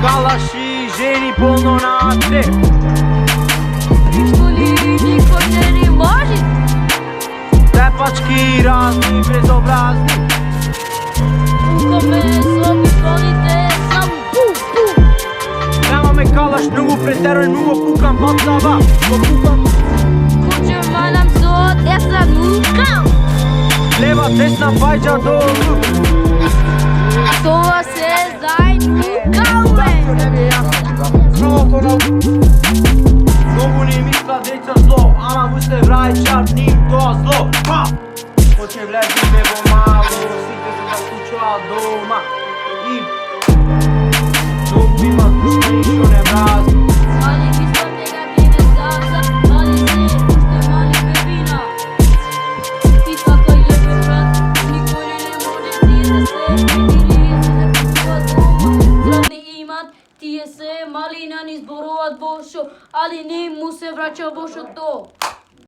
Kalaši, ženi polno na te. Нищо ли никой не може? Тепачки разни, безобразни. Пукаме со пистолите само пу. Немаме калаш, многу претерај, многу пукам ватсава. Го пукам. Куче манам со деса нукам. Лева, десна, пајджа долу. Тоа се зајнукаме. Многу ни мисла деца зло, ама му се враќа ним тоа зло. Почне влезиме во мало, сите се заклучуваат дома. И многу има душта, ништо не мрази. Али мислам дека ќе не заза, али се уште мали бебина. И така и лепе брат, никој ли не може тие да се видили, се заклучуваат дома. Здравни имат, тие се малина ни зборуваат Бошо, али не му се враќа Бошото.